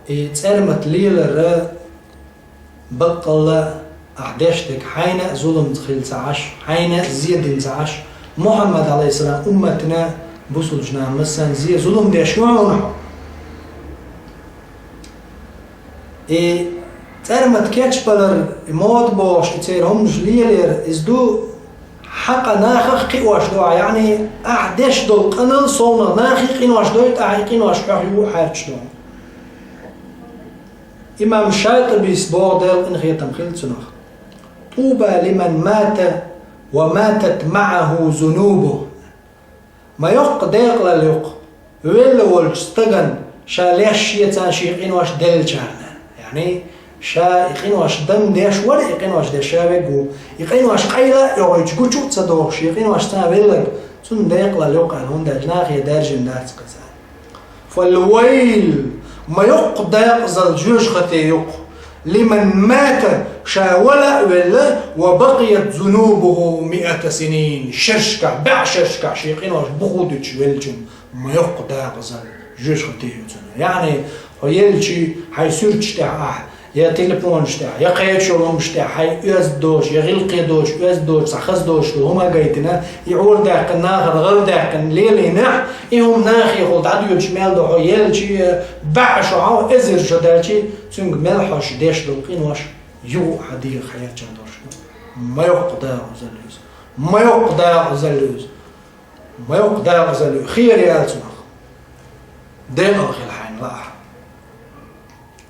تسرمت ليل الر بقل أحداشتك حين ظلم تخيل عش حين زيد عش محمد عليه السلام أمتنا بوصلنا مثلا زي ظلم ده شو عنه ترمت كاتش بلر مواد باش تيرهم جليلر إزدو حق ناخخ قواش دوا يعني أحداش دول قنال صونا ناخخ قواش دوت أحقين واش حيو حارش دوا إمام الشاطبي سبور دل إن خير تمخيل سنخ طوبى لمن مات وماتت معه ذنوبه ما يق داق لليق ولا والستجن شاليش يتان شيقين واش دل شارنا يعني شا يقين واش دم داش ولا يقين واش داش شابقو يقين واش قيلا يوجو جو تصدوق يقين واش تابلك سن داق لليق هون دجناخ يدارج الناس كذا فالويل ما يق داق زل جوج خطي يق لمن مات شاولا ولا وبقيت ذنوبه 100 سنين شرشكع باع شرشكع شيقين واش بخودج ولجم ما يقدر زل جوج خطيه يعني هيلشي حيسورج تاع يا تليفون تاع يا قيد شغلهم تاع حي اس دوش يا غلقي دوش اس دوش سخص دوش هما قايتنا يعور داك الناخر غير داك الليل هنا يهم ناخي يقول عاد يشمال دو هيلشي باع شعو ازر جدالشي سنج ملحش داش دوقين واش يو حديق حياة جندوش ما يقدر زلوز ما يقدر زلوز ما يقدر زلوز خير يا تنخ دين أخي الحين لا